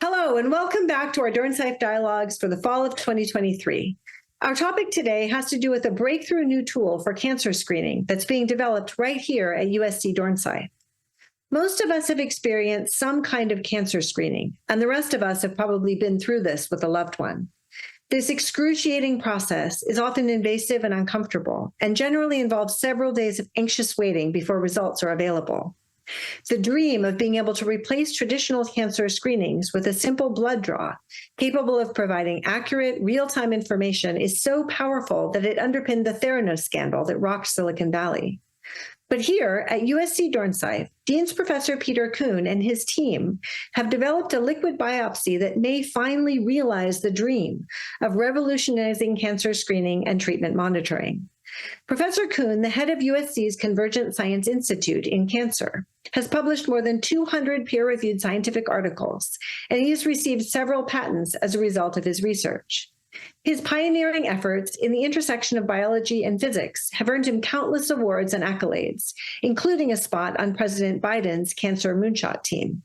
Hello, and welcome back to our Dornsife Dialogues for the fall of 2023. Our topic today has to do with a breakthrough new tool for cancer screening that's being developed right here at USC Dornsife. Most of us have experienced some kind of cancer screening, and the rest of us have probably been through this with a loved one. This excruciating process is often invasive and uncomfortable, and generally involves several days of anxious waiting before results are available. The dream of being able to replace traditional cancer screenings with a simple blood draw, capable of providing accurate, real-time information, is so powerful that it underpinned the Theranos scandal that rocked Silicon Valley. But here at USC Dornsife, Dean's Professor Peter Kuhn and his team have developed a liquid biopsy that may finally realize the dream of revolutionizing cancer screening and treatment monitoring. Professor Kuhn, the head of USC's Convergent Science Institute in Cancer, has published more than 200 peer-reviewed scientific articles, and he has received several patents as a result of his research. His pioneering efforts in the intersection of biology and physics have earned him countless awards and accolades, including a spot on President Biden's Cancer Moonshot team.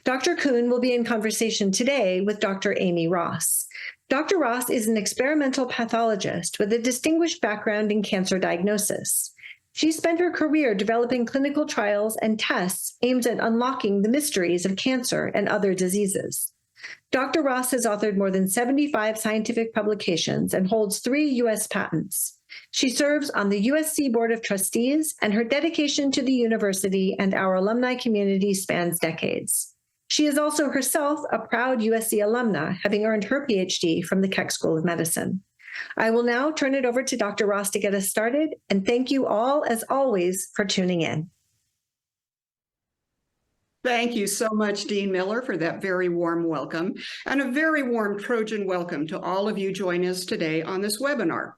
Dr. Kuhn will be in conversation today with Dr. Amy Ross. Dr. Ross is an experimental pathologist with a distinguished background in cancer diagnosis. She spent her career developing clinical trials and tests aimed at unlocking the mysteries of cancer and other diseases. Dr. Ross has authored more than 75 scientific publications and holds 3 U.S. patents. She serves on the USC Board of Trustees, and her dedication to the university and our alumni community spans decades. She is also herself a proud USC alumna, having earned her PhD from the Keck School of Medicine. I will now turn it over to Dr. Ross to get us started, and thank you all, as always, for tuning in. Thank you so much, Dean Miller, for that very warm welcome, and a very warm Trojan welcome to all of you joining us today on this webinar.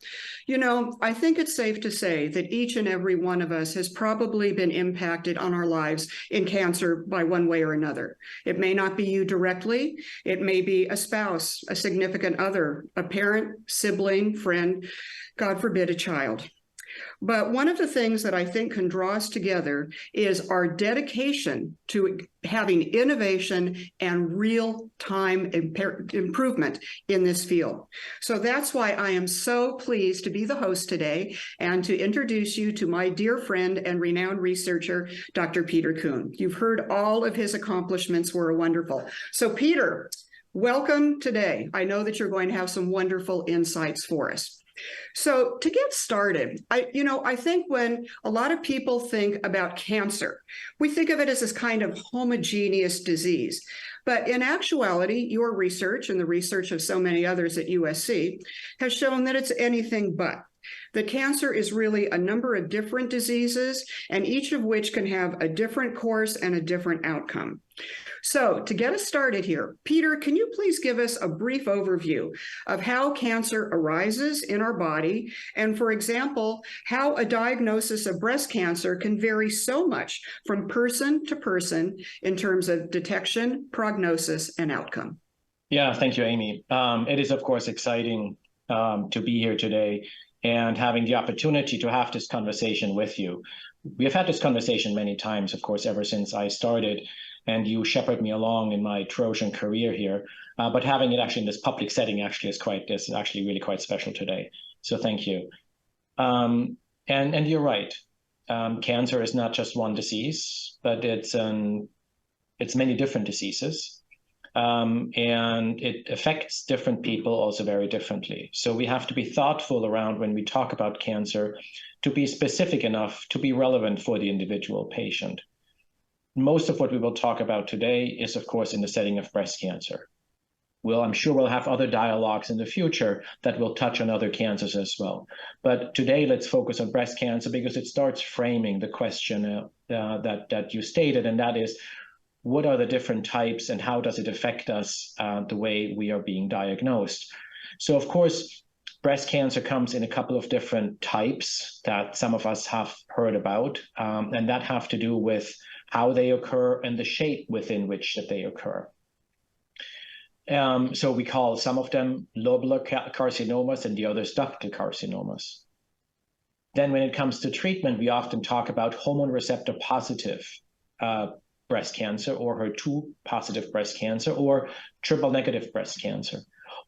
You know, I think it's safe to say that each and every one of us has probably been impacted on our lives in cancer by one way or another. It may not be you directly. It may be a spouse, a significant other, a parent, sibling, friend, God forbid, a child. But one of the things that I think can draw us together is our dedication to having innovation and real-time improvement in this field. So that's why I am so pleased to be the host today and to introduce you to my dear friend and renowned researcher, Dr. Peter Kuhn. You've heard all of his accomplishments were wonderful. So Peter, welcome today. I know that you're going to have some wonderful insights for us. So to get started, I think when a lot of people think about cancer, we think of it as this kind of homogeneous disease. But in actuality, your research and the research of so many others at USC has shown that it's anything but. The cancer is really a number of different diseases, and each of which can have a different course and a different outcome. So to get us started here, Peter, can you please give us a brief overview of how cancer arises in our body, and for example, how a diagnosis of breast cancer can vary so much from person to person in terms of detection, prognosis, and outcome? Yeah, thank you, Amy. It is, of course, exciting to be here today and having the opportunity to have this conversation with you. We have had this conversation many times, of course, ever since I started, and you shepherd me along in my Trojan career here. But having it actually in this public setting is actually really quite special today. So thank you. And you're right. Cancer is not just one disease, but it's many different diseases. And it affects different people also very differently. So we have to be thoughtful around when we talk about cancer to be specific enough to be relevant for the individual patient. Most of what we will talk about today is, of course, in the setting of breast cancer. I'm sure we'll have other dialogues in the future that will touch on other cancers as well. But today, let's focus on breast cancer because it starts framing the question that you stated, and that is, what are the different types and how does it affect us the way we are being diagnosed? So, of course, breast cancer comes in a couple of different types that some of us have heard about, and that have to do with how they occur and the shape within which that they occur. So we call some of them lobular carcinomas and the others ductal carcinomas. Then when it comes to treatment, we often talk about hormone receptor positive breast cancer or HER2 positive breast cancer or triple negative breast cancer.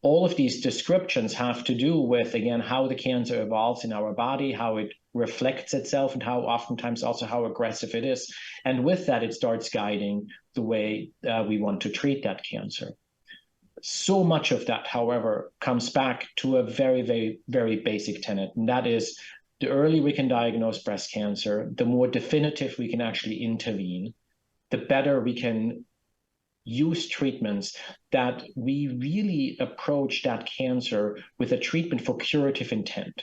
All of these descriptions have to do with, again, how the cancer evolves in our body, how it reflects itself, and how oftentimes also how aggressive it is. And with that, it starts guiding the way we want to treat that cancer. So much of that, however, comes back to a very, very, very basic tenet, and that is the earlier we can diagnose breast cancer, the more definitive we can actually intervene, the better we can use treatments that we really approach that cancer with a treatment for curative intent.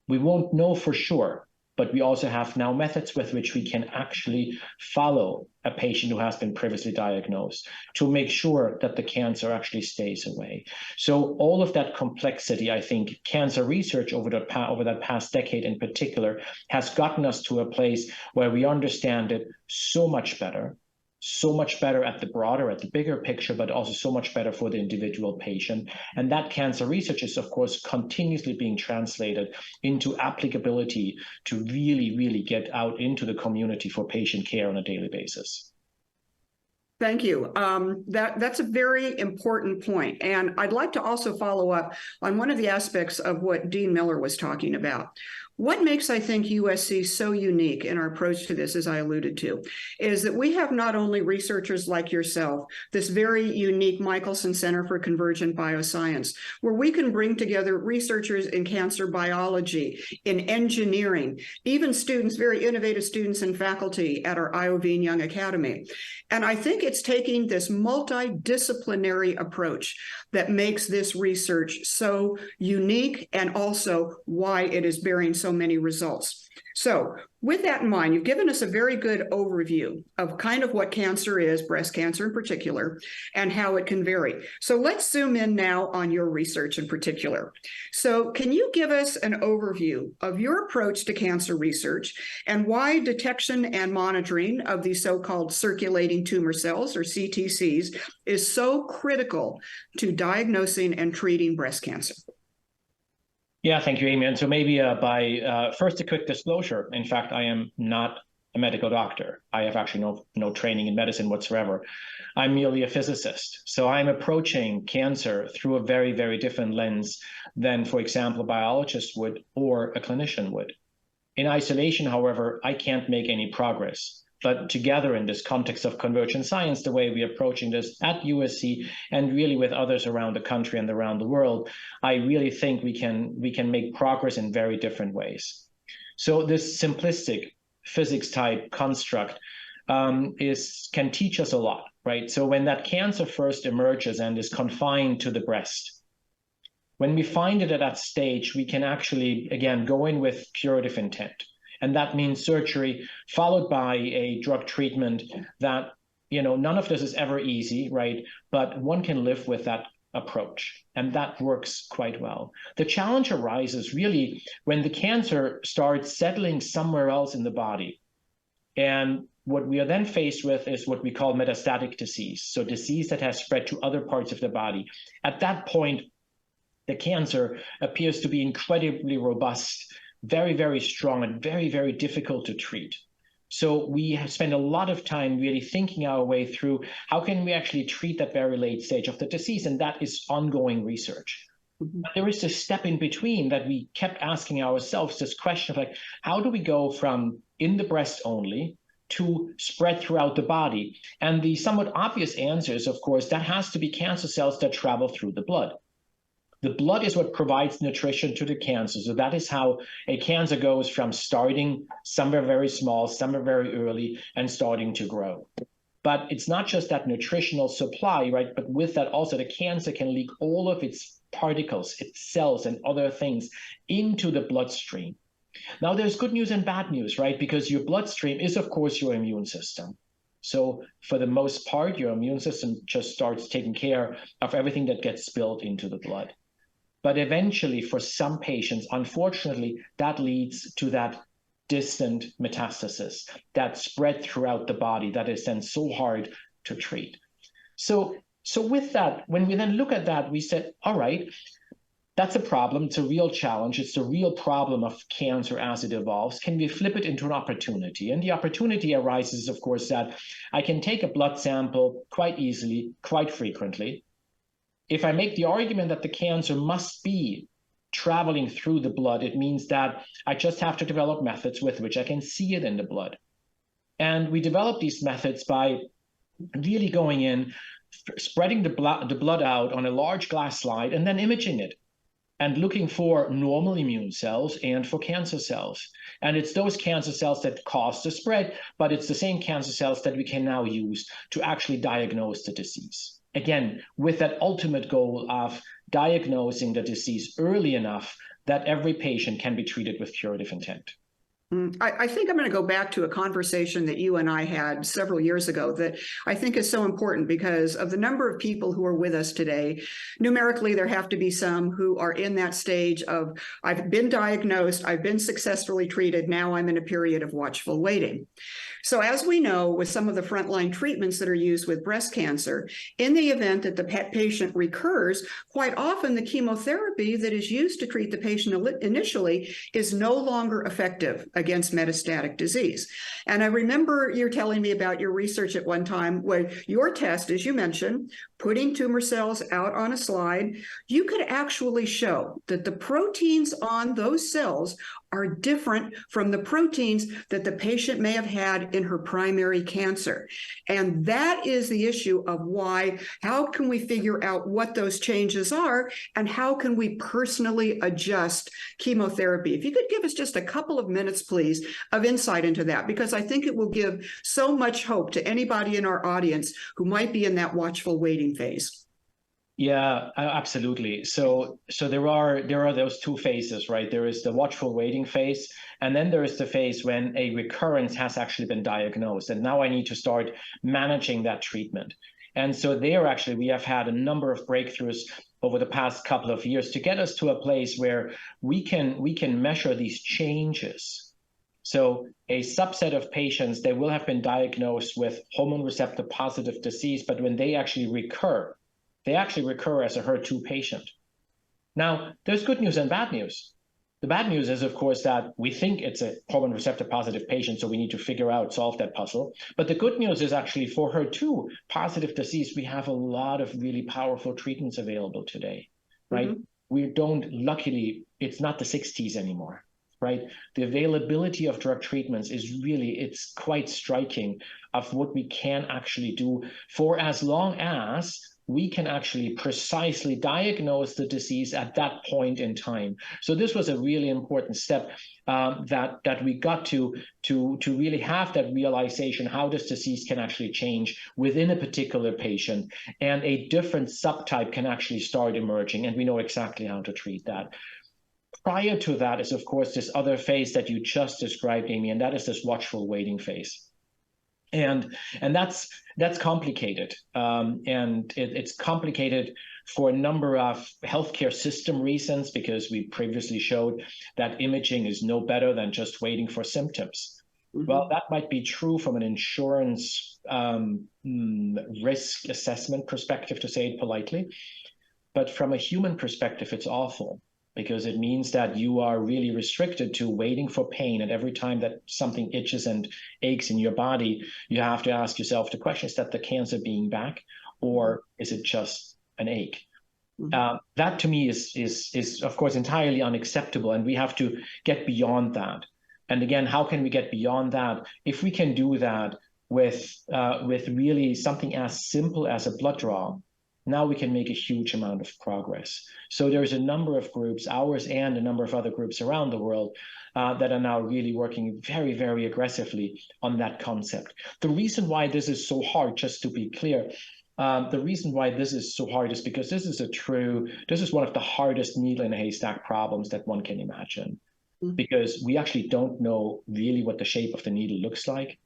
We won't know for sure, but we also have now methods with which we can actually follow a patient who has been previously diagnosed to make sure that the cancer actually stays away. So all of that complexity, I think, cancer research over that past decade in particular has gotten us to a place where we understand it so much better at the bigger picture, but also so much better for the individual patient. And that cancer research is, of course, continuously being translated into applicability to really, really get out into the community for patient care on a daily basis. Thank you. That's a very important point. And I'd like to also follow up on one of the aspects of what Dean Miller was talking about. What makes, I think, USC so unique in our approach to this, as I alluded to, is that we have not only researchers like yourself, this very unique Michelson Center for Convergent Bioscience, where we can bring together researchers in cancer biology, in engineering, even students, very innovative students and faculty at our Iovine Young Academy. And I think it's taking this multidisciplinary approach that makes this research so unique and also why it is bearing so many results. So with that in mind, you've given us a very good overview of kind of what cancer is, breast cancer in particular, and how it can vary. So let's zoom in now on your research in particular. So can you give us an overview of your approach to cancer research and why detection and monitoring of these so-called circulating tumor cells, or CTCs, is so critical to diagnosing and treating breast cancer? Yeah, thank you, Amy. And so maybe first a quick disclosure. In fact, I am not a medical doctor. I have actually no training in medicine whatsoever. I'm merely a physicist. So I'm approaching cancer through a very, very different lens than, for example, a biologist would or a clinician would. In isolation, however, I can't make any progress. But together in this context of convergent science, the way we're approaching this at USC and really with others around the country and around the world, I really think we can make progress in very different ways. So this simplistic physics type construct can teach us a lot, right? So when that cancer first emerges and is confined to the breast, when we find it at that stage, we can actually, again, go in with curative intent. And that means surgery followed by a drug treatment that, none of this is ever easy, right? But one can live with that approach, and that works quite well. The challenge arises really when the cancer starts settling somewhere else in the body. And what we are then faced with is what we call metastatic disease. So disease that has spread to other parts of the body. At that point, the cancer appears to be incredibly robust, very, very strong, and very, very difficult to treat. So we have spent a lot of time really thinking our way through how can we actually treat that very late stage of the disease, and that is ongoing research. Mm-hmm. But there is a step in between that we kept asking ourselves this question of like, how do we go from in the breast only to spread throughout the body? And the somewhat obvious answer is, of course, that has to be cancer cells that travel through the blood. The blood is what provides nutrition to the cancer. So that is how a cancer goes from starting somewhere very small, somewhere very early, and starting to grow. But it's not just that nutritional supply, right? But with that also, the cancer can leak all of its particles, its cells, and other things into the bloodstream. Now, there's good news and bad news, right? Because your bloodstream is, of course, your immune system. So for the most part, your immune system just starts taking care of everything that gets spilled into the blood. But eventually, for some patients, unfortunately, that leads to that distant metastasis that spread throughout the body that is then so hard to treat. So with that, when we then look at that, we said, all right, That's a problem. It's a real challenge. It's the real problem of cancer as it evolves. Can we flip it into an opportunity? And the opportunity arises, of course, that I can take a blood sample quite easily, quite frequently. If I make the argument that the cancer must be traveling through the blood, it means that I just have to develop methods with which I can see it in the blood. And we develop these methods by really going in, spreading the blood out on a large glass slide, and then imaging it and looking for normal immune cells and for cancer cells. And it's those cancer cells that cause the spread, but it's the same cancer cells that we can now use to actually diagnose the disease. Again, with that ultimate goal of diagnosing the disease early enough that every patient can be treated with curative intent. I think I'm going to go back to a conversation that you and I had several years ago that I think is so important because of the number of people who are with us today. Numerically, there have to be some who are in that stage of, I've been diagnosed, I've been successfully treated, now I'm in a period of watchful waiting. So as we know, with some of the frontline treatments that are used with breast cancer, in the event that the patient recurs, quite often the chemotherapy that is used to treat the patient initially is no longer effective against metastatic disease. And I remember you're telling me about your research at one time where your test, as you mentioned, putting tumor cells out on a slide, you could actually show that the proteins on those cells are different from the proteins that the patient may have had in her primary cancer. And that is the issue of why, how can we figure out what those changes are and how can we personally adjust chemotherapy? If you could give us just a couple of minutes, please, of insight into that, because I think it will give so much hope to anybody in our audience who might be in that watchful waiting phase. Yeah, absolutely. So there are those two phases, right? There is the watchful waiting phase, and then there is the phase when a recurrence has actually been diagnosed, and now I need to start managing that treatment. And so there actually we have had a number of breakthroughs over the past couple of years to get us to a place where we can measure these changes. So a subset of patients, they will have been diagnosed with hormone receptor positive disease, but when they actually recur as a HER2 patient. Now, there's good news and bad news. The bad news is, of course, that we think it's a hormone receptor positive patient, so we need to solve that puzzle. But the good news is actually for HER2 positive disease, we have a lot of really powerful treatments available today, right? Mm-hmm. Luckily, it's not the 60s anymore, right? The availability of drug treatments it's quite striking of what we can actually do for as long as we can actually precisely diagnose the disease at that point in time. So this was a really important step that we got to really have that realization how this disease can actually change within a particular patient, and a different subtype can actually start emerging, and we know exactly how to treat that. Prior to that is, of course, this other phase that you just described, Amy, and that is this watchful waiting phase. And that's complicated, and it's complicated for a number of healthcare system reasons, because we previously showed that imaging is no better than just waiting for symptoms. Mm-hmm. Well, that might be true from an insurance risk assessment perspective, to say it politely, but from a human perspective, it's awful, because it means that you are really restricted to waiting for pain. And every time that something itches and aches in your body, you have to ask yourself the question, is that the cancer being back, or is it just an ache? Mm-hmm. That to me is of course entirely unacceptable, and we have to get beyond that. And again, how can we get beyond that? If we can do that with really something as simple as a blood draw, now we can make a huge amount of progress. So there's a number of groups, ours and a number of other groups around the world, that are now really working very, very aggressively on that concept. The reason why this is so hard, just to be clear, the reason why this is so hard is because this is one of the hardest needle in a haystack problems that one can imagine. Mm-hmm. Because we actually don't know really what the shape of the needle looks like.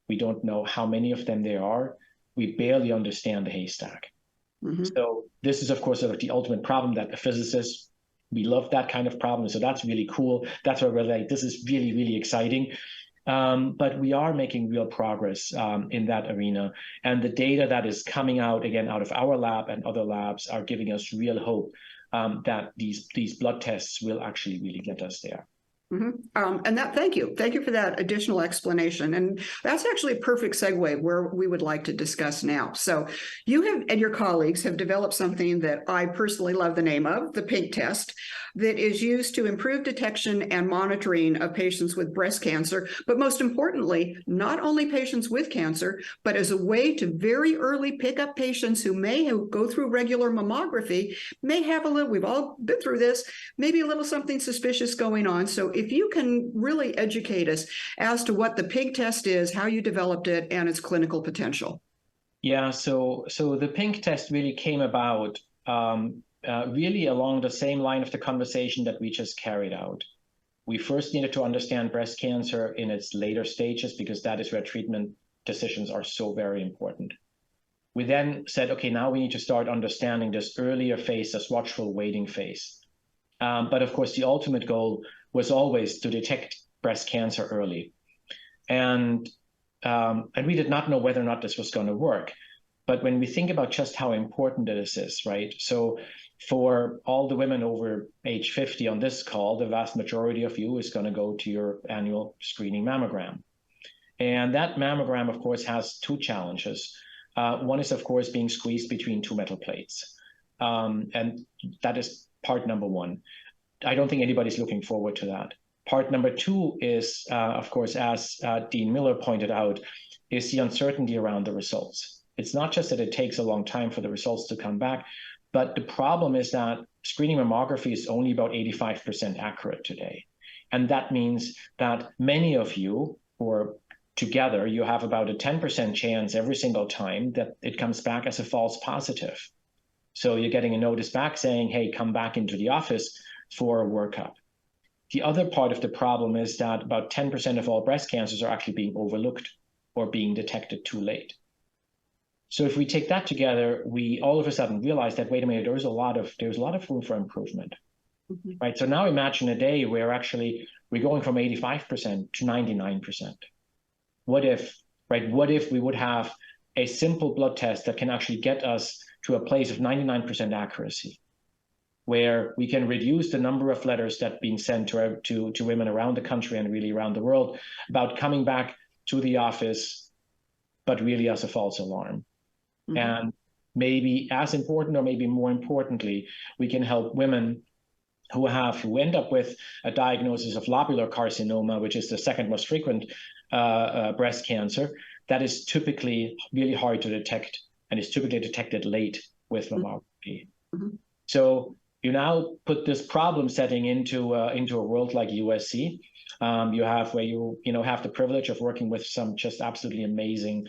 We don't know how many of them there are. We barely understand the haystack. Mm-hmm. So this is, of course, sort of the ultimate problem that a physicist, we love that kind of problem. So that's really cool. That's why we're like, this is really, really exciting. But we are making real progress in that arena. And the data that is coming out, again, out of our lab and other labs are giving us real hope that these blood tests will actually really get us there. And thank you for that additional explanation. And that's actually a perfect segue where we would like to discuss now. So you have and your colleagues have developed something that I personally love the name of, the PINK test, that is used to improve detection and monitoring of patients with breast cancer, but most importantly, not only patients with cancer, but as a way to very early pick up patients who may go through regular mammography, may have a little, we've all been through this, maybe a little something suspicious going on. So if you can really educate us as to what the PINK test is, how you developed it, and its clinical potential. Yeah, so the PINK test really came about really along the same line of the conversation that we just carried out. We first needed to understand breast cancer in its later stages, because that is where treatment decisions are so very important. We then said, okay, now we need to start understanding this earlier phase, this watchful waiting phase. But of course, the ultimate goal was always to detect breast cancer early. And we did not know whether or not this was going to work. But when we think about just how important this is, right? So for all the women over age 50 on this call, the vast majority of you is going to go to your annual screening mammogram. And that mammogram, of course, has two challenges. One is, of course, being squeezed between two metal plates. And that is part number one. I don't think anybody's looking forward to that. Part number two is, of course, as Dean Miller pointed out, is the uncertainty around the results. It's not just that it takes a long time for the results to come back, but the problem is that screening mammography is only about 85% accurate today. And that means that many of you, or together, you have about a 10% chance every single time that it comes back as a false positive. So you're getting a notice back saying, hey, come back into the office for a workup. The other part of the problem is that about 10% of all breast cancers are actually being overlooked or being detected too late. So if we take that together, we all of a sudden realize that, wait a minute, there's a lot of room for improvement, right? So now imagine a day where actually we're going from 85% to 99%. What if we would have a simple blood test that can actually get us to a place of 99% accuracy, where we can reduce the number of letters that are being sent to women around the country and really around the world about coming back to the office, but really as a false alarm. And maybe as important, or maybe more importantly, we can help women who end up with a diagnosis of lobular carcinoma, which is the second most frequent breast cancer, that is typically really hard to detect and is typically detected late with mammography. So you now put this problem setting into a world like USC. You have where you have the privilege of working with some just absolutely amazing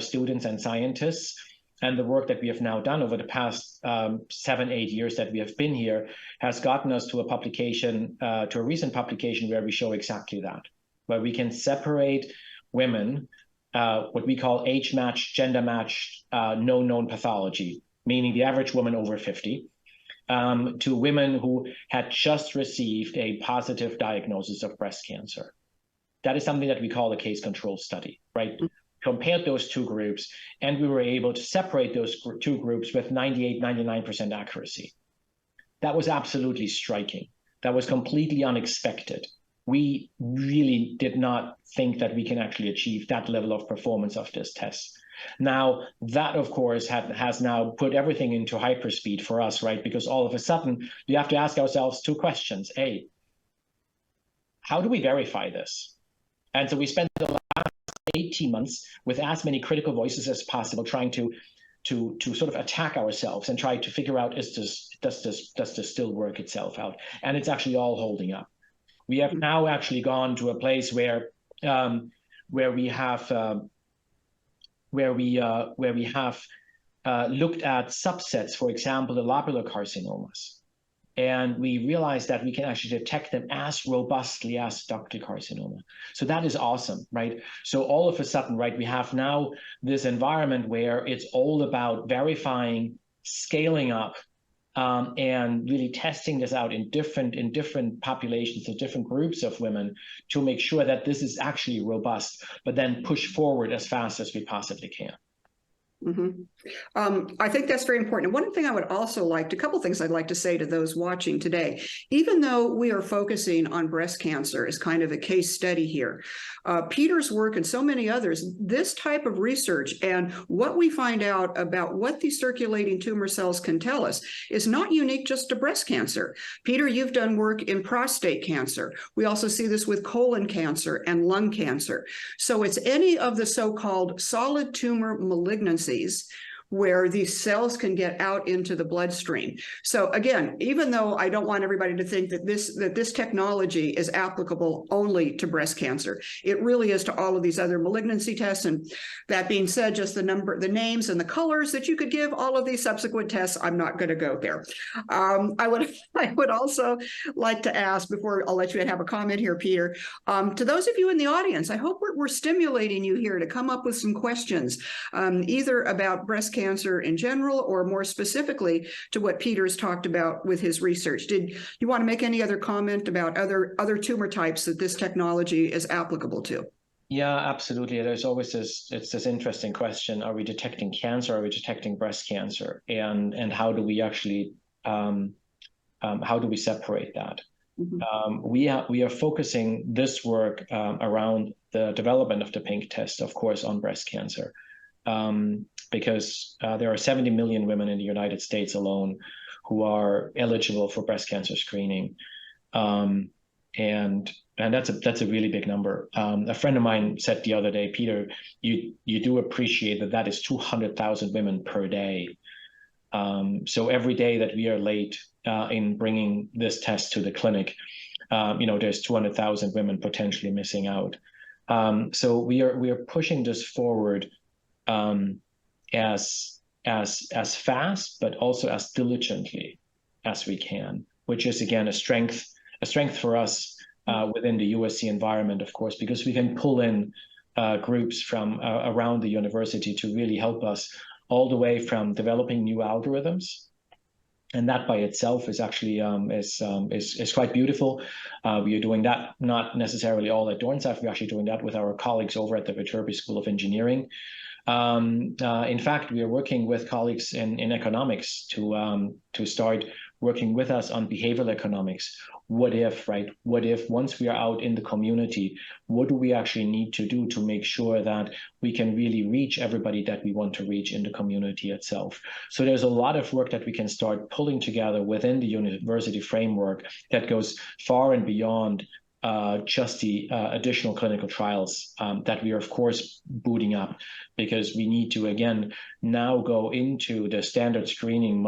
students and scientists. And the work that we have now done over the past 7-8 years that we have been here has gotten us to a recent publication where we show exactly that, where we can separate women, what we call age-matched, gender-matched, no known pathology, meaning the average woman over 50, to women who had just received a positive diagnosis of breast cancer. That is something that we call a case control study, right? Compared those two groups, and we were able to separate those two groups with 98, 99% accuracy. That was absolutely striking. That was completely unexpected. We really did not think that we can actually achieve that level of performance of this test. Now, that, of course, has now put everything into hyperspeed for us, right? Because all of a sudden, we have to ask ourselves two questions. A, how do we verify this? And so we spent the last 18 months with as many critical voices as possible, trying to sort of attack ourselves and try to figure out, does this still work itself out? And it's actually all holding up. We have now actually gone to a place where we have looked at subsets, for example, the lobular carcinomas. And we realized that we can actually detect them as robustly as ductal carcinoma. So that is awesome, right? So all of a sudden, right, we have now this environment where it's all about verifying, scaling up, and really testing this out in different populations, in different groups of women, to make sure that this is actually robust, but then push forward as fast as we possibly can. Mhm. I think that's very important. One thing I would also like, a couple things I'd like to say to those watching today, even though we are focusing on breast cancer as kind of a case study here, Peter's work and so many others, this type of research and what we find out about what these circulating tumor cells can tell us is not unique just to breast cancer. Peter, you've done work in prostate cancer. We also see this with colon cancer and lung cancer. So it's any of the so-called solid tumor malignancies where these cells can get out into the bloodstream. So again, even though I don't want everybody to think that this technology is applicable only to breast cancer, it really is to all of these other malignancy tests. And that being said, just the names and the colors that you could give all of these subsequent tests, I'm not going to go there. I would also like to ask, before I'll let you have a comment here, Peter, to those of you in the audience, I hope we're stimulating you here to come up with some questions, either about breast cancer in general or more specifically to what Peter's talked about with his research. Did you want to make any other comment about other tumor types that this technology is applicable to? Yeah, absolutely. There's always this interesting question: are we detecting cancer? Are we detecting breast cancer? And how do we actually how do we separate that? Mm-hmm. We are focusing this work around the development of the PINK test, of course, on breast cancer. Because there are 70 million women in the United States alone who are eligible for breast cancer screening, and that's a really big number. A friend of mine said the other day, Peter, you do appreciate that is 200,000 women per day. So every day that we are late in bringing this test to the clinic, there's 200,000 women potentially missing out. So we are pushing this forward as fast, but also as diligently as we can, which is again a strength for us within the USC environment, of course, because we can pull in groups from around the university to really help us all the way from developing new algorithms. And that by itself is actually is quite beautiful. We are doing that not necessarily all at Dornsife. We're actually doing that with our colleagues over at the Viterbi School of Engineering. In fact, we are working with colleagues in economics to start working with us on behavioral economics. What if once we are out in the community, what do we actually need to do to make sure that we can really reach everybody that we want to reach in the community itself? So there's a lot of work that we can start pulling together within the university framework that goes far and beyond just the additional clinical trials that we are, of course, booting up, because we need to, again, now go into the standard screening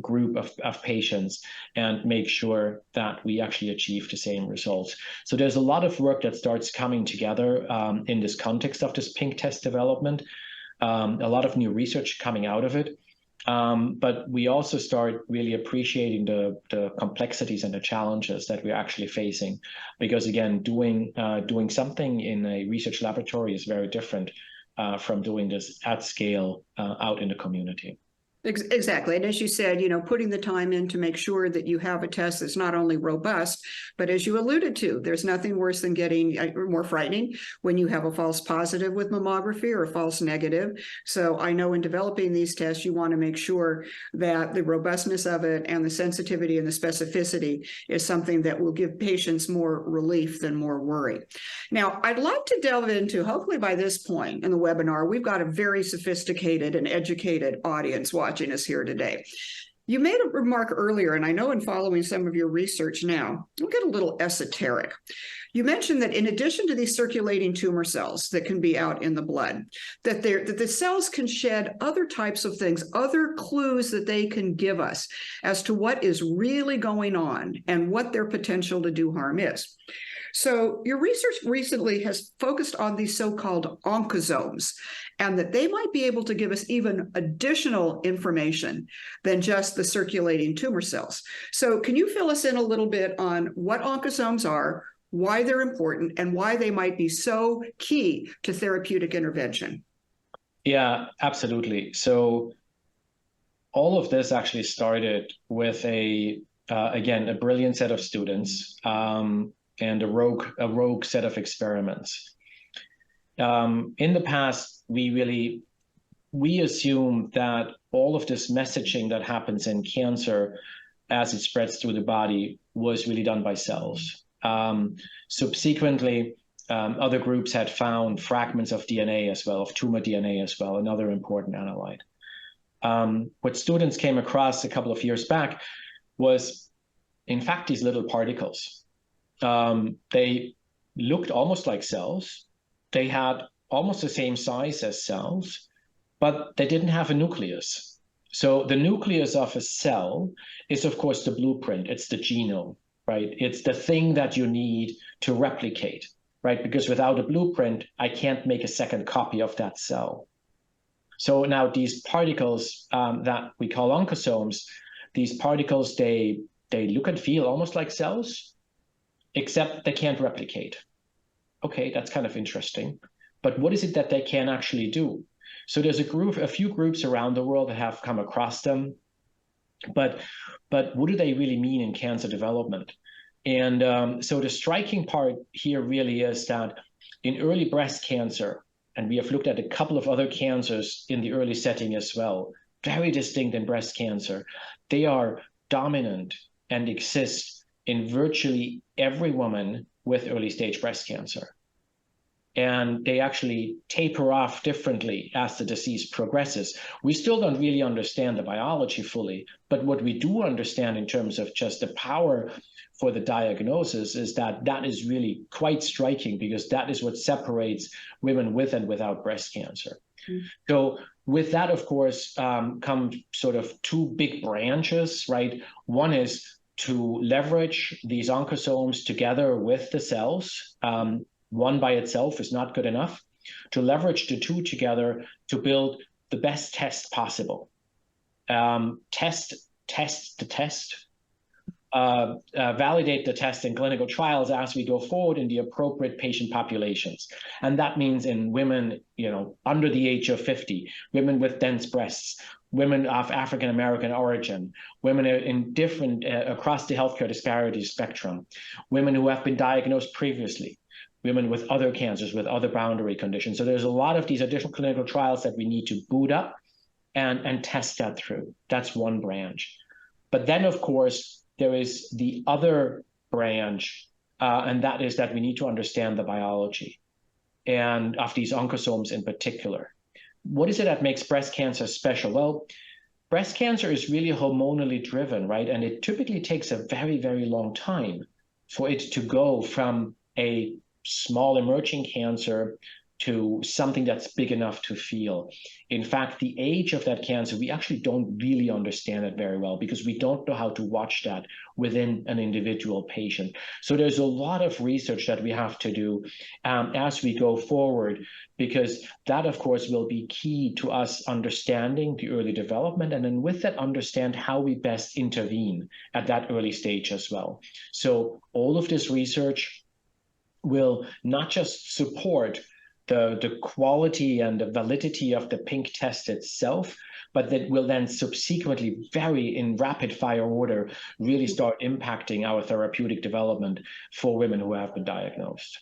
group of patients and make sure that we actually achieve the same results. So there's a lot of work that starts coming together in this context of this PINK test development, a lot of new research coming out of it. But we also start really appreciating the complexities and the challenges that we're actually facing, because again, doing something in a research laboratory is very different from doing this at scale out in the community. Exactly. And as you said, putting the time in to make sure that you have a test that's not only robust, but as you alluded to, there's nothing worse than getting more frightening when you have a false positive with mammography or a false negative. So I know in developing these tests, you want to make sure that the robustness of it and the sensitivity and the specificity is something that will give patients more relief than more worry. Now, I'd like to delve into, hopefully by this point in the webinar, we've got a very sophisticated and educated audience watching us here today. You made a remark earlier, and I know in following some of your research now, we'll get a little esoteric. You mentioned that in addition to these circulating tumor cells that can be out in the blood, that the cells can shed other types of things, other clues that they can give us as to what is really going on and what their potential to do harm is. So your research recently has focused on these so-called oncosomes, and that they might be able to give us even additional information than just the circulating tumor cells. So can you fill us in a little bit on what oncosomes are, why they're important, and why they might be so key to therapeutic intervention? Yeah, absolutely. So all of this actually started with a brilliant set of students and a rogue set of experiments. In the past, we really we assume that all of this messaging that happens in cancer as it spreads through the body was really done by cells. Subsequently, other groups had found fragments of DNA as well, of tumor DNA as well, another important analyte. What students came across a couple of years back was, in fact, these little particles. They looked almost like cells. They had almost the same size as cells, but they didn't have a nucleus. So the nucleus of a cell is, of course, the blueprint. It's the genome, right? It's the thing that you need to replicate, right? Because without a blueprint, I can't make a second copy of that cell. So now these particles that we call oncosomes, these particles, they look and feel almost like cells, except they can't replicate. Okay, that's kind of interesting. But what is it that they can actually do? So there's a few groups around the world that have come across them. But what do they really mean in cancer development? And so the striking part here really is that in early breast cancer, and we have looked at a couple of other cancers in the early setting as well, very distinct in breast cancer, they are dominant and exist in virtually every woman with early stage breast cancer. And they actually taper off differently as the disease progresses. We still don't really understand the biology fully, but what we do understand in terms of just the power for the diagnosis is that that is really quite striking, because that is what separates women with and without breast cancer. Mm-hmm. So with that, of course, come sort of two big branches, right? One is to leverage these oncosomes together with the cells. One by itself is not good enough. To leverage the two together to build the best test possible. Test the test. Validate the test in clinical trials as we go forward in the appropriate patient populations. And that means in women, under the age of 50, women with dense breasts, women of African American origin, women in different, across the healthcare disparity spectrum, women who have been diagnosed previously, women with other cancers, with other boundary conditions. So there's a lot of these additional clinical trials that we need to boot up and test that through. That's one branch. But then, of course, there is the other branch, and that is that we need to understand the biology and of these oncosomes in particular. What is it that makes breast cancer special? Well, breast cancer is really hormonally driven, right? And it typically takes a very, very long time for it to go from a small emerging cancer to something that's big enough to feel. In fact, the age of that cancer, we actually don't really understand it very well, because we don't know how to watch that within an individual patient. So there's a lot of research that we have to do as we go forward, because that, of course, will be key to us understanding the early development, and then with that, understand how we best intervene at that early stage as well. So all of this research will not just support the quality and the validity of the PINC test itself, but that will then subsequently, very in rapid fire order, really start impacting our therapeutic development for women who have been diagnosed.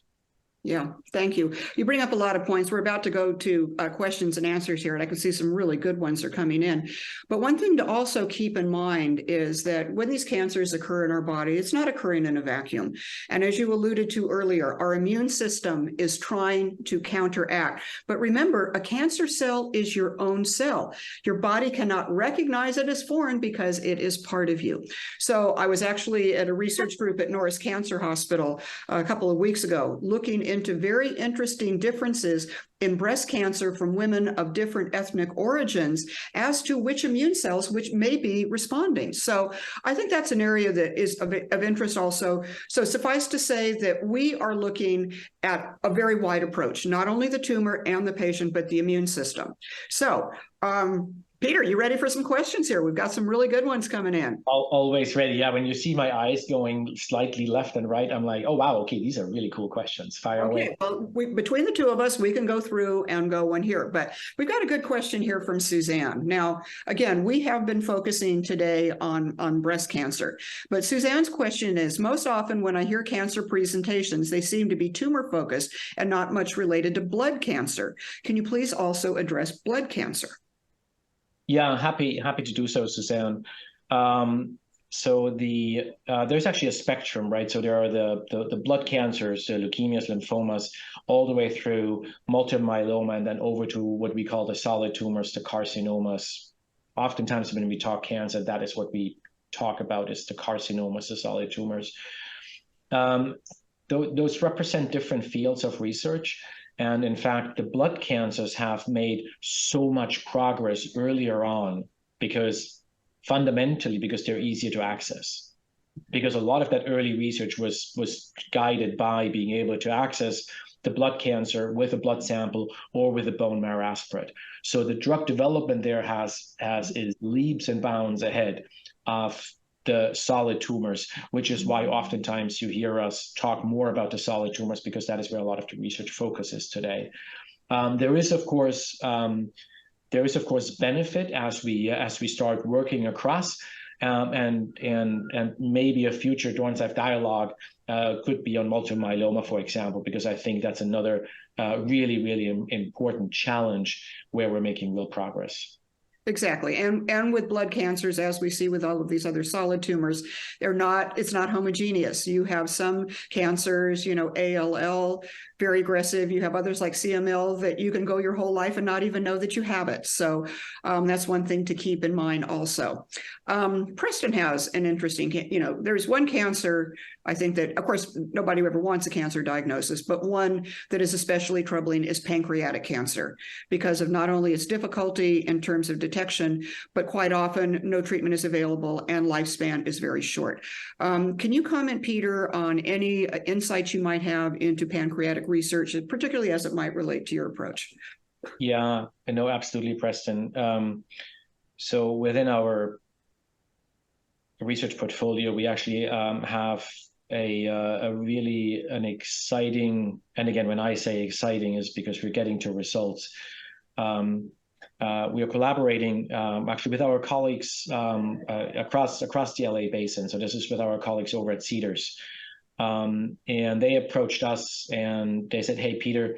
Yeah, thank you. You bring up a lot of points. We're about to go to questions and answers here, and I can see some really good ones are coming in. But one thing to also keep in mind is that when these cancers occur in our body, it's not occurring in a vacuum. And as you alluded to earlier, our immune system is trying to counteract. But remember, a cancer cell is your own cell. Your body cannot recognize it as foreign because it is part of you. So I was actually at a research group at Norris Cancer Hospital a couple of weeks ago, looking into very interesting differences in breast cancer from women of different ethnic origins as to which immune cells which may be responding. So I think that's an area that is of interest also. So suffice to say that we are looking at a very wide approach, not only the tumor and the patient, but the immune system. So Peter, you ready for some questions here? We've got some really good ones coming in. Always ready. Yeah, when you see my eyes going slightly left and right, I'm like, oh, wow, okay, these are really cool questions. Fire away. Well, between the two of us, we can go through and go one here. But we've got a good question here from Suzanne. Now, again, we have been focusing today on breast cancer. But Suzanne's question is, most often when I hear cancer presentations, they seem to be tumor-focused and not much related to blood cancer. Can you please also address blood cancer? Yeah, happy to do so, Suzanne. So there's actually a spectrum, right? So there are the blood cancers, the leukemias, lymphomas, all the way through multiple myeloma, and then over to what we call the solid tumors, the carcinomas. Oftentimes when we talk cancer, that is what we talk about, is the carcinomas, the solid tumors. Those represent different fields of research. And in fact, the blood cancers have made so much progress earlier on fundamentally because they're easier to access. Because a lot of that early research was guided by being able to access the blood cancer with a blood sample or with a bone marrow aspirate. So the drug development there is leaps and bounds ahead of the solid tumors, which is why oftentimes you hear us talk more about the solid tumors, because that is where a lot of the research focuses today. There is of course benefit as we start working across, and maybe a future Dornsife dialogue could be on multiple myeloma, for example, because I think that's another really important challenge where we're making real progress. Exactly. And with blood cancers, as we see with all of these other solid tumors, it's not homogeneous. You have some cancers, ALL, very aggressive. You have others like CML that you can go your whole life and not even know that you have it. So that's one thing to keep in mind also. Preston has an interesting, there's one cancer, I think that, of course, nobody ever wants a cancer diagnosis, but one that is especially troubling is pancreatic cancer, because of not only its difficulty in terms of detection, but quite often no treatment is available and lifespan is very short. Can you comment, Peter, on any insights you might have into pancreatic research, particularly as it might relate to your approach? Yeah, I know, absolutely, Preston. So within our research portfolio, we actually have an exciting, and again, when I say exciting, is because we're getting to results. We are collaborating actually with our colleagues across the LA basin. So this is with our colleagues over at Cedars. And they approached us and they said, hey, Peter,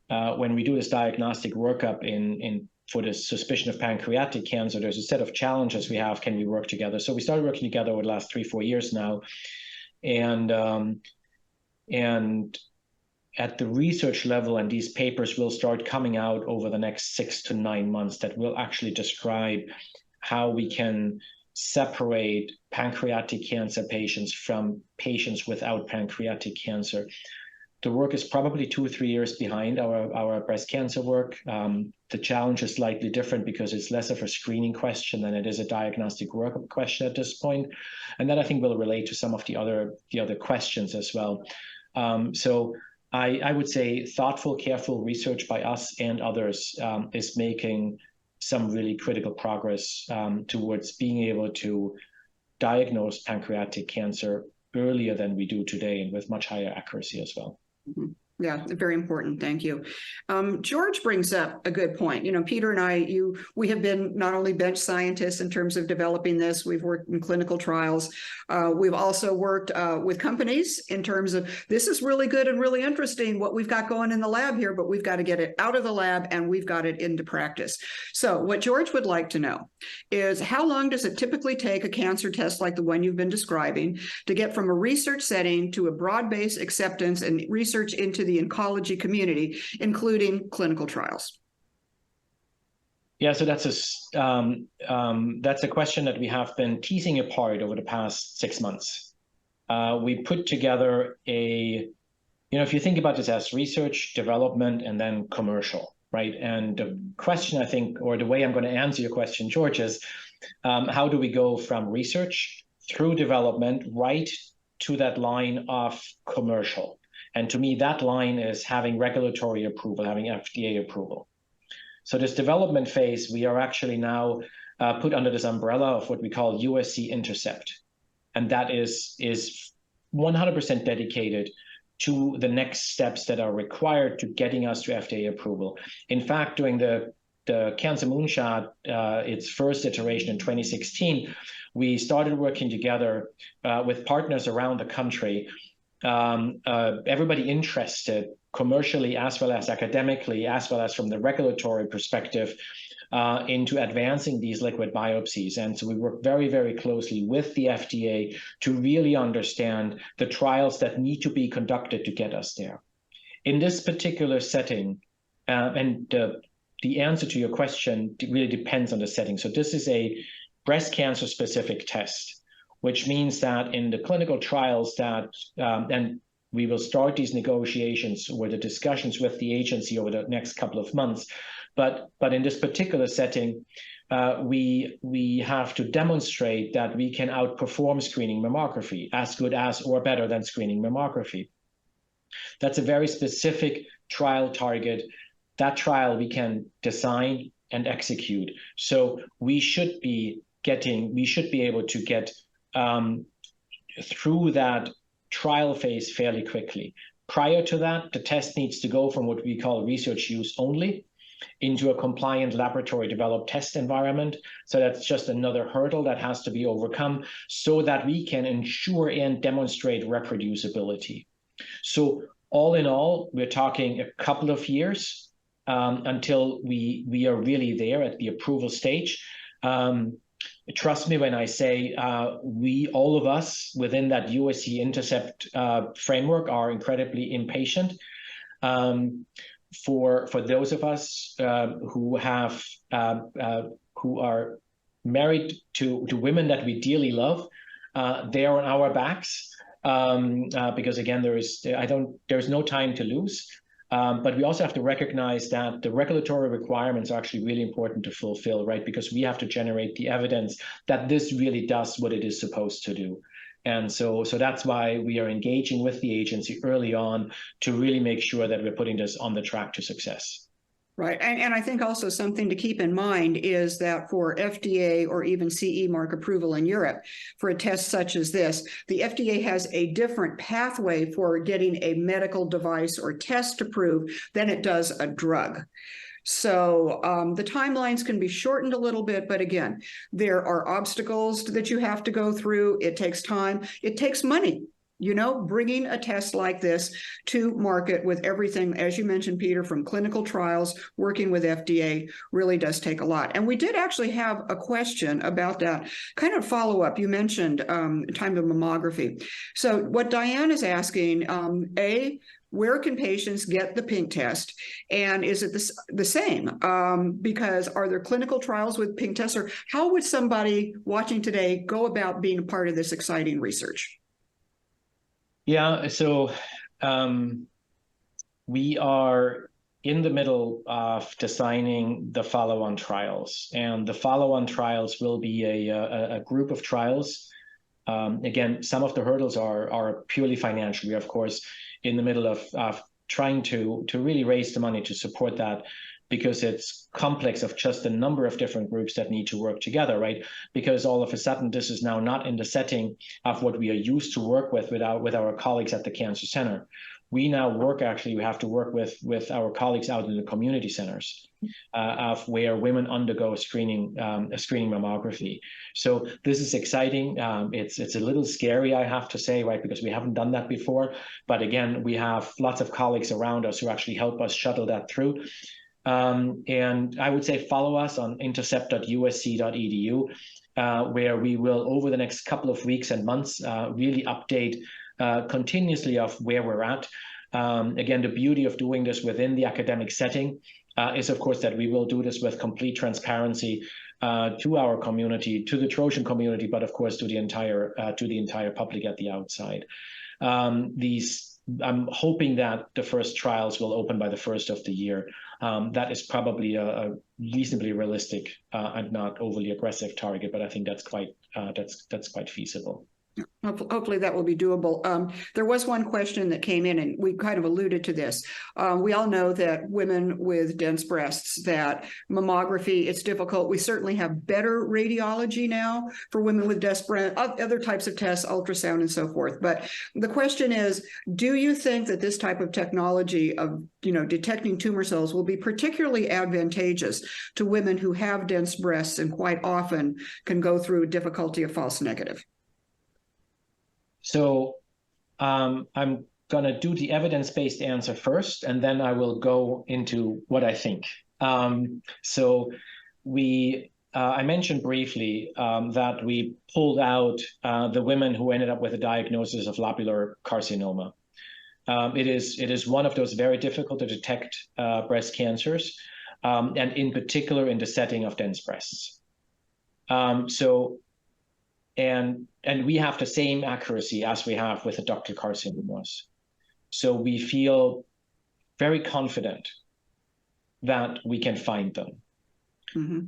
when we do this diagnostic workup for the suspicion of pancreatic cancer, there's a set of challenges we have. Can we work together? So we started working together over the last 3-4 years now. And at the research level, and these papers will start coming out over the next 6 to 9 months, that will actually describe how we can separate pancreatic cancer patients from patients without pancreatic cancer. The work is probably 2 or 3 years behind our breast cancer work. The challenge is slightly different because it's less of a screening question than it is a diagnostic workup question at this point. And that I think will relate to some of the other questions as well. So I would say thoughtful, careful research by us and others is making some really critical progress towards being able to diagnose pancreatic cancer earlier than we do today, and with much higher accuracy as well. Mm-hmm. Yeah, very important. Thank you. George brings up a good point. Peter and I, we have been not only bench scientists in terms of developing this, we've worked in clinical trials. We've also worked with companies in terms of, this is really good and really interesting what we've got going in the lab here, but we've got to get it out of the lab and we've got it into practice. So what George would like to know is, how long does it typically take a cancer test like the one you've been describing to get from a research setting to a broad-based acceptance and research into the oncology community, including clinical trials? Yeah, so that's a question that we have been teasing apart over the past 6 months. We put together if you think about this as research, development, and then commercial, right? And the question, I think, or the way I'm going to answer your question, George, is how do we go from research through development right to that line of commercial? And to me, that line is having regulatory approval, having FDA approval. So this development phase, we are actually now put under this umbrella of what we call USC Intercept. And that is 100% dedicated to the next steps that are required to getting us to FDA approval. In fact, during the Cancer Moonshot, its first iteration in 2016, we started working together with partners around the country, everybody interested commercially as well as academically, as well as from the regulatory perspective, into advancing these liquid biopsies. And so we work very, very closely with the FDA to really understand the trials that need to be conducted to get us there. In this particular setting, and the answer to your question really depends on the setting. So this is a breast cancer specific test, which means that in the clinical trials that, and we will start these negotiations or the discussions with the agency over the next couple of months. But in this particular setting, we have to demonstrate that we can outperform screening mammography as good as or better than screening mammography. That's a very specific trial target. That trial we can design and execute. So we should be able to get through that trial phase fairly quickly. Prior to that, the test needs to go from what we call research use only into a compliant laboratory developed test environment. So that's just another hurdle that has to be overcome so that we can ensure and demonstrate reproducibility. So all in all, we're talking a couple of years until we are really there at the approval stage. Trust me when I say all of us within that USC Intercept framework are incredibly impatient. For those of us who are married to women that we dearly love, they are on our backs because again there's no time to lose. But we also have to recognize that the regulatory requirements are actually really important to fulfill, right? Because we have to generate the evidence that this really does what it is supposed to do. And so that's why we are engaging with the agency early on to really make sure that we're putting this on the track to success. Right. And I think also something to keep in mind is that for FDA or even CE mark approval in Europe for a test such as this, the FDA has a different pathway for getting a medical device or test approved than it does a drug. So the timelines can be shortened a little bit, but again, there are obstacles that you have to go through. It takes time. It takes money. You know, bringing a test like this to market with everything, as you mentioned, Peter, from clinical trials, working with FDA really does take a lot. And we did actually have a question about that kind of follow up. You mentioned time to mammography. So what Diane is asking, where can patients get the pink test? And is it the same? Because are there clinical trials with pink tests? Or how would somebody watching today go about being a part of this exciting research? Yeah, so we are in the middle of designing the follow-on trials, and the follow-on trials will be a group of trials. Again, some of the hurdles are purely financial. We are, of course, in the middle of trying to really raise the money to support that, because it's complex of just a number of different groups that need to work together, right? Because all of a sudden, this is now not in the setting of what we are used to work with our colleagues at the Cancer Center. We now we have to work with our colleagues out in the community centers of where women undergo screening mammography. So this is exciting. It's a little scary, I have to say, right? Because we haven't done that before. But again, we have lots of colleagues around us who actually help us shuttle that through. And I would say follow us on intercept.usc.edu, where we will, over the next couple of weeks and months, really update continuously of where we're at. Again, the beauty of doing this within the academic setting is, of course, that we will do this with complete transparency to our community, to the Trojan community, but of course to the entire public at the outside. I'm hoping that the first trials will open by the first of the year. That is probably a reasonably realistic and not overly aggressive target, but I think that's quite feasible. Hopefully that will be doable. There was one question that came in, and we kind of alluded to this. We all know that women with dense breasts, that mammography, it's difficult. We certainly have better radiology now for women with dense breasts, other types of tests, ultrasound and so forth. But the question is, do you think that this type of technology of detecting tumor cells will be particularly advantageous to women who have dense breasts and quite often can go through difficulty of false negative? So I'm going to do the evidence-based answer first, and then I will go into what I think. So I mentioned briefly that we pulled out the women who ended up with a diagnosis of lobular carcinoma. It is one of those very difficult to detect breast cancers, and in particular in the setting of dense breasts. And we have the same accuracy as we have with the ductal carcinomas. So we feel very confident that we can find them. Mm-hmm.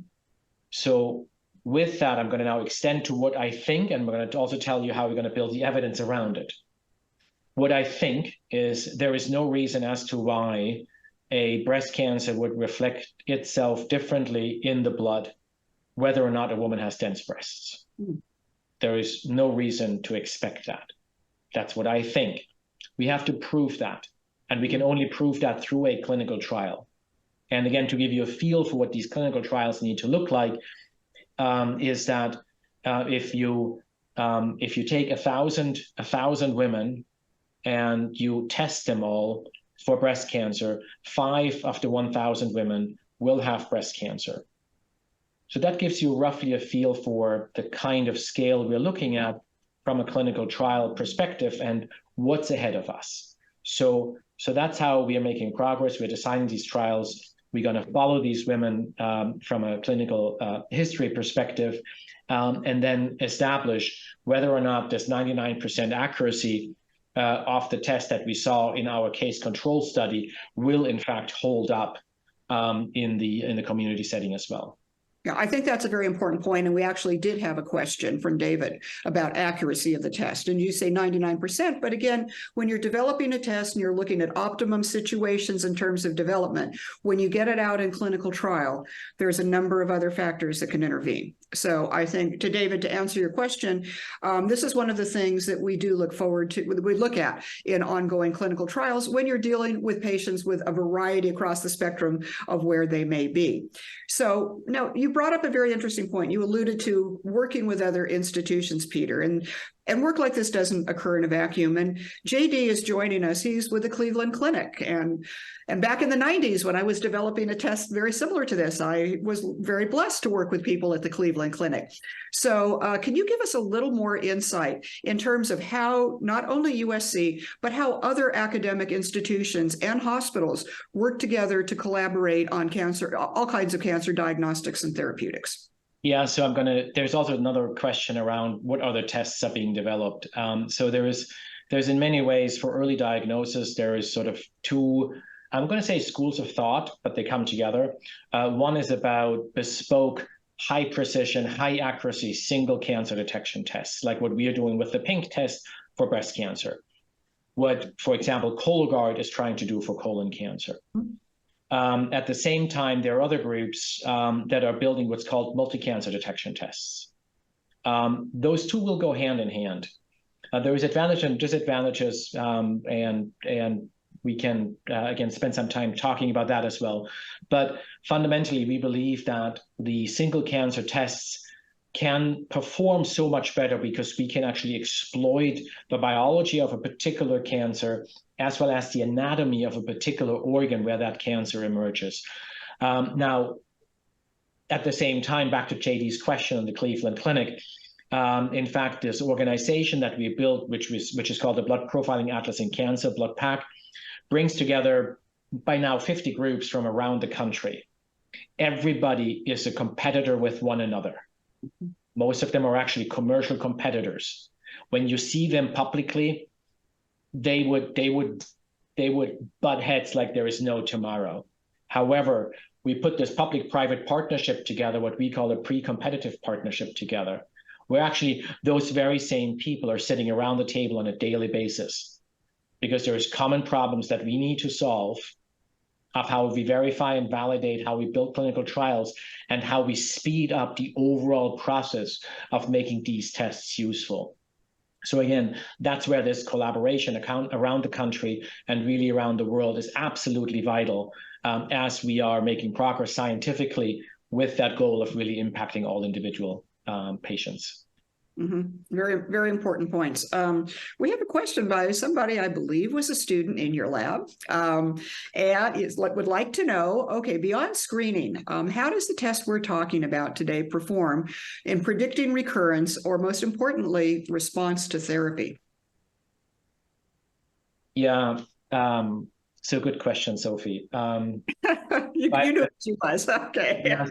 So with that, I'm going to now extend to what I think, and I'm going to also tell you how we're going to build the evidence around it. What I think is there is no reason as to why a breast cancer would reflect itself differently in the blood, whether or not a woman has dense breasts. Mm. There is no reason to expect that. That's what I think. We have to prove that, and we can only prove that through a clinical trial. And again, to give you a feel for what these clinical trials need to look like, is that if you take 1,000 women and you test them all for breast cancer, 5 of the 1,000 women will have breast cancer. So that gives you roughly a feel for the kind of scale we're looking at from a clinical trial perspective and what's ahead of us. So that's how we are making progress. We're designing these trials. We're going to follow these women from a clinical history perspective, and then establish whether or not this 99% accuracy of the test that we saw in our case control study will in fact hold up in the community setting as well. Yeah, I think that's a very important point. And we actually did have a question from David about accuracy of the test. And you say 99%. But again, when you're developing a test and you're looking at optimum situations in terms of development, when you get it out in clinical trial, there's a number of other factors that can intervene. So I think, to David, to answer your question, this is one of the things that we do look forward to, we look at in ongoing clinical trials when you're dealing with patients with a variety across the spectrum of where they may be. So now you brought up a very interesting point. You alluded to working with other institutions, Peter, and work like this doesn't occur in a vacuum. And JD is joining us. He's with the Cleveland Clinic. And back in the 90s, when I was developing a test very similar to this, I was very blessed to work with people at the Cleveland Clinic. So can you give us a little more insight in terms of how not only USC, but how other academic institutions and hospitals work together to collaborate on cancer, all kinds of cancer diagnostics and therapeutics? Yeah, so there's also another question around what other tests are being developed. So there's in many ways for early diagnosis, there is sort of two, I'm going to say schools of thought, but they come together. One is about bespoke, high precision, high accuracy, single cancer detection tests, like what we are doing with the PINC test for breast cancer. What, for example, Cologuard is trying to do for colon cancer. At the same time, there are other groups that are building what's called multi-cancer detection tests. Those two will go hand in hand. There is advantages and disadvantages, and we can, again, spend some time talking about that as well. But fundamentally, we believe that the single cancer tests can perform so much better because we can actually exploit the biology of a particular cancer as well as the anatomy of a particular organ where that cancer emerges. Now, at the same time, back to JD's question on the Cleveland Clinic, in fact, this organization that we built, which is called the Blood Profiling Atlas in Cancer, BloodPAC, brings together by now 50 groups from around the country. Everybody is a competitor with one another. Most of them are actually commercial competitors. When you see them publicly, they would butt heads like there is no tomorrow. However, we put this public-private partnership together, what we call a pre-competitive partnership together, where actually those very same people are sitting around the table on a daily basis because there's common problems that we need to solve of how we verify and validate, how we build clinical trials, and how we speed up the overall process of making these tests useful. So again, that's where this collaboration around the country and really around the world is absolutely vital as we are making progress scientifically with that goal of really impacting all individual patients. Very, very important points. We have a question by somebody I believe was a student in your lab, and would like to know, okay, beyond screening, how does the test we're talking about today perform in predicting recurrence, or most importantly, response to therapy? Yeah, so good question, Sophie. You knew what she was. Okay. Yeah,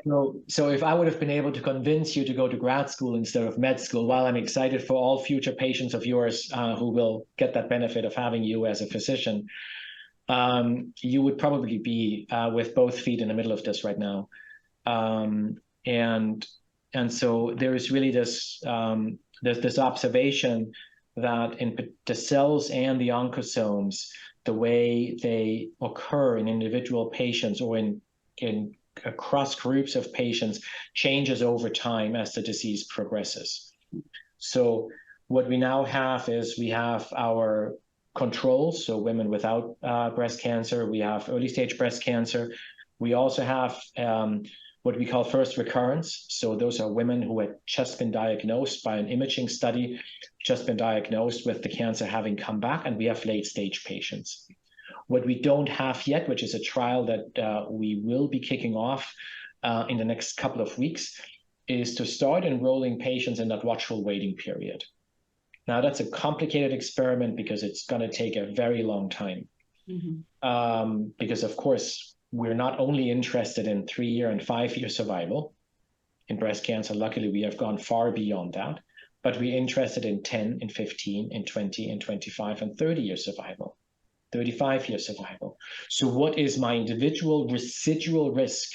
so if I would have been able to convince you to go to grad school instead of med school, while I'm excited for all future patients of yours who will get that benefit of having you as a physician, you would probably be with both feet in the middle of this right now. And so there is really this observation that in the cells and the oncosomes, the way they occur in individual patients or in across groups of patients changes over time as the disease progresses. So what we now have is we have our controls, so women without breast cancer, we have early stage breast cancer. We also have what we call first recurrence. So those are women who had just been diagnosed by an imaging study, just been diagnosed with the cancer having come back, and we have late stage patients. What we don't have yet, which is a trial that we will be kicking off in the next couple of weeks, is to start enrolling patients in that watchful waiting period. Now, that's a complicated experiment because it's going to take a very long time. Because, of course, we're not only interested in 3-year and 5-year survival in breast cancer. Luckily, we have gone far beyond that. But we're interested in 10, in 15, in 20, in 25, and 30-year survival. 35-year survival. So what is my individual residual risk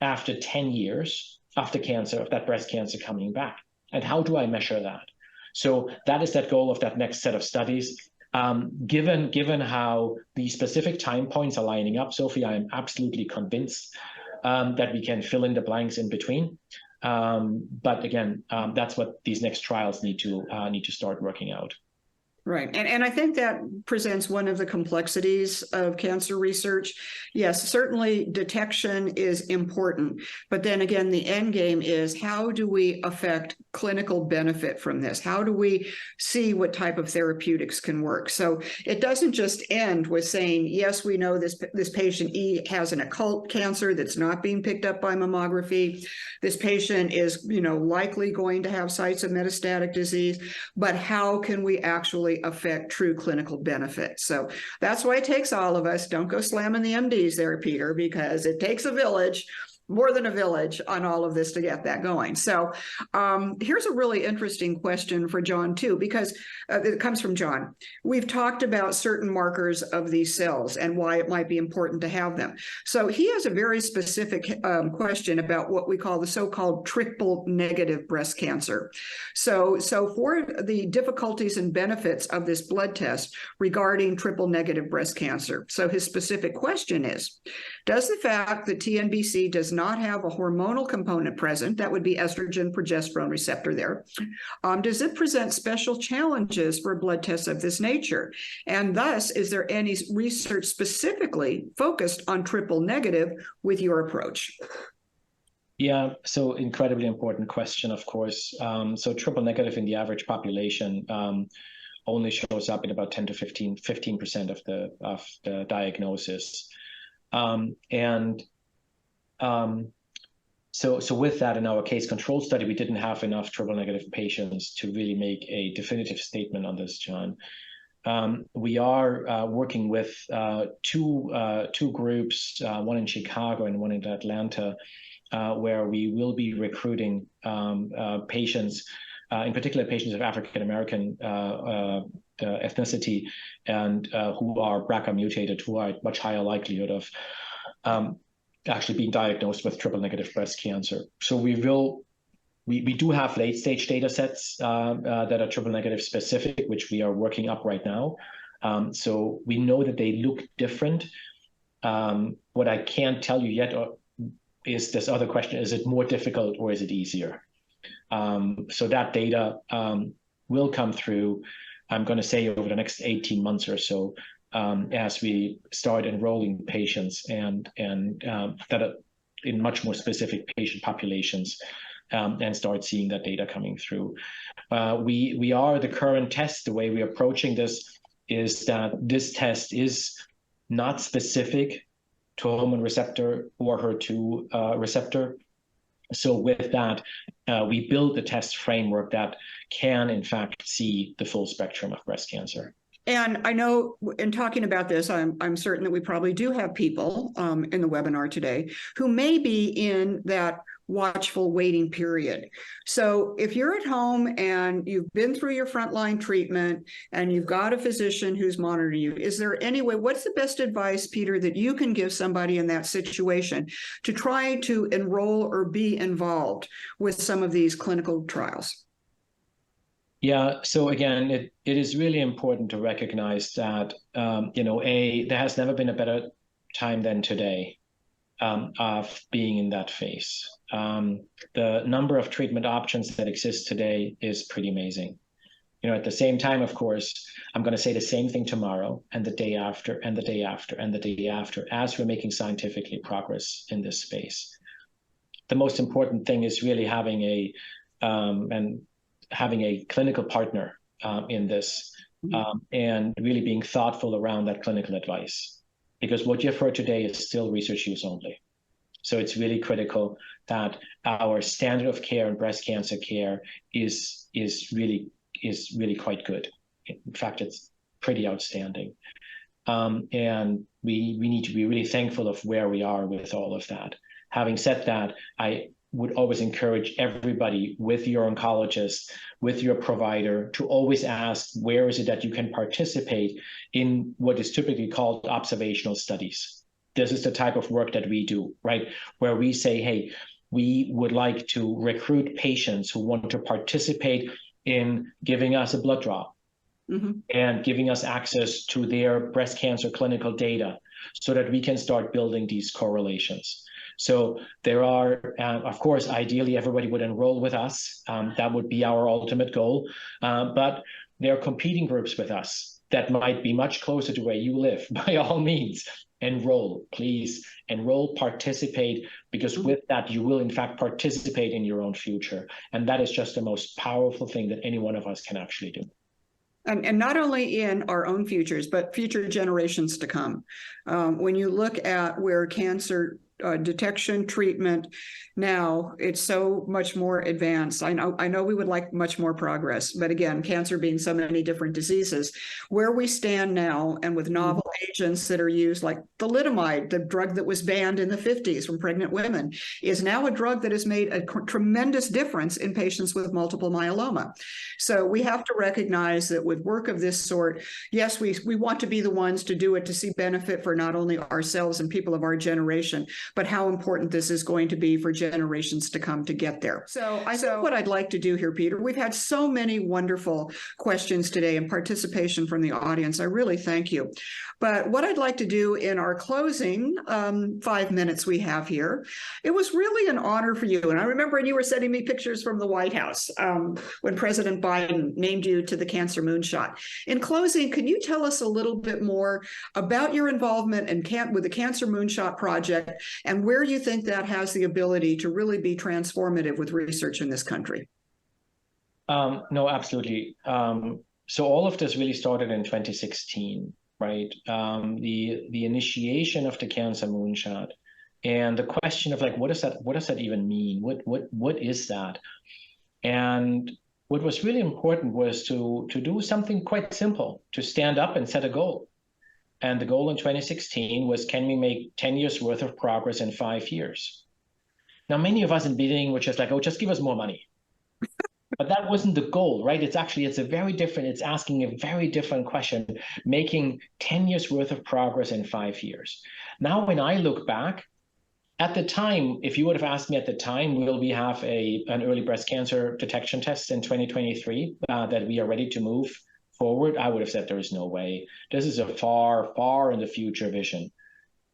after 10 years after cancer, of that breast cancer coming back? And how do I measure that? So that is that goal of that next set of studies. Given how the specific time points are lining up, Sophie, I am absolutely convinced that we can fill in the blanks in between. But again, that's what these next trials need to start working out. Right. And I think that presents one of the complexities of cancer research. Yes, certainly detection is important. But then again, the end game is, how do we affect clinical benefit from this? How do we see what type of therapeutics can work? So it doesn't just end with saying, yes, we know this patient E has an occult cancer that's not being picked up by mammography. This patient is, likely going to have sites of metastatic disease. But how can we actually affect true clinical benefit? So that's why it takes all of us. Don't go slamming the MDs there, Peter, because it takes a village, more than a village, on all of this to get that going. So here's a really interesting question for John, too, because it comes from John. We've talked about certain markers of these cells and why it might be important to have them. So he has a very specific question about what we call the so-called triple negative breast cancer. So for the difficulties and benefits of this blood test regarding triple negative breast cancer. So his specific question is, does the fact that TNBC does not have a hormonal component present, that would be estrogen progesterone receptor there, does it present special challenges for blood tests of this nature? And thus, is there any research specifically focused on triple negative with your approach? Yeah, so incredibly important question, of course. So triple negative in the average population only shows up in about 10 to 15% of the diagnosis. So with that, in our case control study, we didn't have enough triple negative patients to really make a definitive statement on this, John. We are working with two groups, one in Chicago and one in Atlanta, where we will be recruiting patients, in particular patients of African American ethnicity, and who are BRCA mutated, who are at much higher likelihood of actually being diagnosed with triple negative breast cancer. So we do have late stage data sets that are triple negative specific, which we are working up right now. So we know that they look different. What I can't tell you yet is this other question: is it more difficult or is it easier? So that data will come through, I'm going to say, over the next 18 months or so, as we start enrolling patients and that are in much more specific patient populations and start seeing that data coming through. We are the current test. The way we're approaching this is that this test is not specific to hormone receptor or HER2 receptor. So with that, we build the test framework that can, in fact, see the full spectrum of breast cancer. And I know in talking about this, I'm certain that we probably do have people in the webinar today who may be in that watchful waiting period. So if you're at home and you've been through your frontline treatment and you've got a physician who's monitoring you, is there any way, what's the best advice, Peter, that you can give somebody in that situation to try to enroll or be involved with some of these clinical trials? Yeah, so again, it is really important to recognize that, there has never been a better time than today of being in that phase. The number of treatment options that exist today is pretty amazing. At the same time, of course, I'm going to say the same thing tomorrow and the day after and the day after and the day after as we're making scientifically progress in this space. The most important thing is really having a clinical partner in this and really being thoughtful around that clinical advice. Because what you've heard today is still research use only. So it's really critical that our standard of care in breast cancer care is really quite good. In fact, it's pretty outstanding. And we need to be really thankful of where we are with all of that. Having said that, I would always encourage everybody with your oncologist, with your provider, to always ask, where is it that you can participate in what is typically called observational studies? This is the type of work that we do, right? Where we say, hey, we would like to recruit patients who want to participate in giving us a blood draw and giving us access to their breast cancer clinical data so that we can start building these correlations. So there are, of course, ideally, everybody would enroll with us. That would be our ultimate goal. But there are competing groups with us that might be much closer to where you live. By all means, enroll, please. Enroll, participate, because with that, you will, in fact, participate in your own future. And that is just the most powerful thing that any one of us can actually do. And not only in our own futures, but future generations to come. When you look at where cancer detection, treatment, now it's so much more advanced. I know we would like much more progress, but again, cancer being so many different diseases, where we stand now and with novel agents that are used, like thalidomide, the drug that was banned in the 50s from pregnant women, is now a drug that has made a tremendous difference in patients with multiple myeloma. So we have to recognize that with work of this sort, yes, we want to be the ones to do it to see benefit for not only ourselves and people of our generation, but how important this is going to be for generations to come to get there. So I think what I'd like to do here, Peter, we've had so many wonderful questions today and participation from the audience. I really thank you. But what I'd like to do in our closing 5 minutes we have here, it was really an honor for you. And I remember when you were sending me pictures from the White House when President Biden named you to the Cancer Moonshot. In closing, can you tell us a little bit more about your involvement with the Cancer Moonshot Project and where you think that has the ability to really be transformative with research in this country? No, absolutely. So all of this really started in 2016, right? The initiation of the Cancer Moonshot and the question of like, what does that even mean? What is that? And what was really important was to do something quite simple, to stand up and set a goal. And the goal in 2016 was, can we make 10 years worth of progress in 5 years? Now, many of us in beginning were just like, oh, just give us more money. But that wasn't the goal, right? It's asking a very different question, making 10 years worth of progress in 5 years. Now, when I look back, at the time, if you would have asked me at the time, will we have an early breast cancer detection test in 2023 that we are ready to move forward, I would have said there is no way. This is a far, far in the future vision.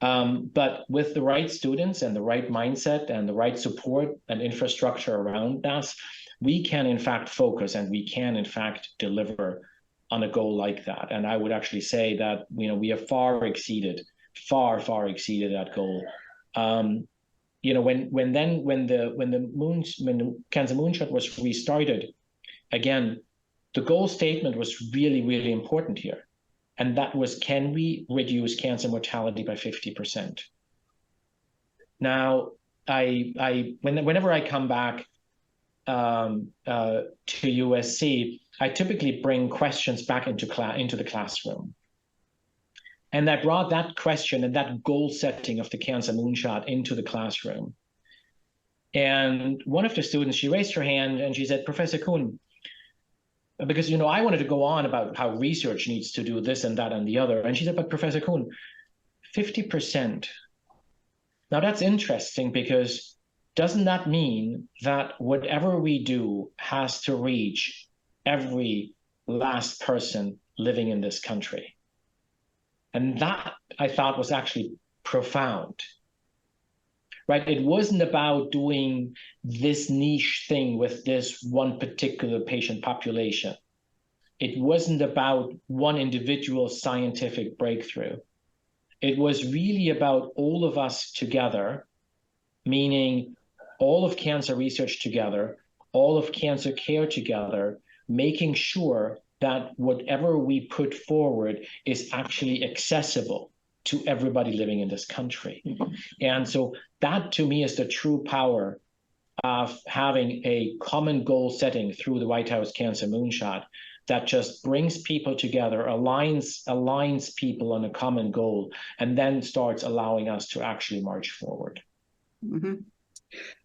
But with the right students and the right mindset and the right support and infrastructure around us, we can in fact focus and we can in fact deliver on a goal like that. And I would actually say that we have far exceeded that goal. when the Cancer Moonshot was restarted, again, the goal statement was really, really important here. And that was, can we reduce cancer mortality by 50%? Now, whenever I come back to USC, I typically bring questions back into the classroom. And I brought that question and that goal setting of the Cancer Moonshot into the classroom. And one of the students, she raised her hand and she said, Professor Kuhn, because, I wanted to go on about how research needs to do this and that and the other. And she said, but Professor Kuhn, 50%. Now that's interesting, because doesn't that mean that whatever we do has to reach every last person living in this country? And that, I thought, was actually profound, right? It wasn't about doing this niche thing with this one particular patient population. It wasn't about one individual scientific breakthrough. It was really about all of us together, meaning all of cancer research together, all of cancer care together, making sure that whatever we put forward is actually accessible to everybody living in this country. Mm-hmm. And so that, to me, is the true power of having a common goal setting through the White House Cancer Moonshot that just brings people together, aligns people on a common goal, and then starts allowing us to actually march forward. Mm-hmm.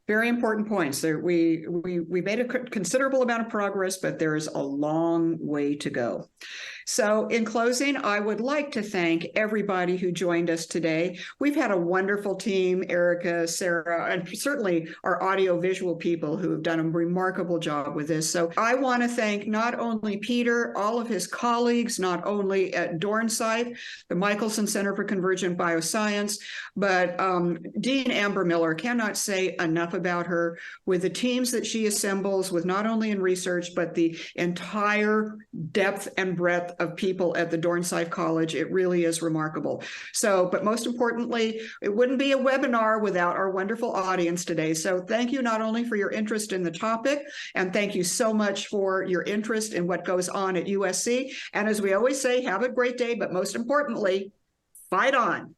Very important points. We made a considerable amount of progress, but there's a long way to go. So in closing, I would like to thank everybody who joined us today. We've had a wonderful team, Erica, Sarah, and certainly our audio-visual people who have done a remarkable job with this. So I want to thank not only Peter, all of his colleagues, not only at Dornsife, the Michelson Center for Convergent Bioscience, but Dean Amber Miller. Cannot say enough about her, with the teams that she assembles, with not only in research, but the entire depth and breadth of people at the Dornsife College. It really is remarkable. So, but most importantly, it wouldn't be a webinar without our wonderful audience today. So thank you not only for your interest in the topic, and thank you so much for your interest in what goes on at USC. And as we always say, have a great day, but most importantly, fight on.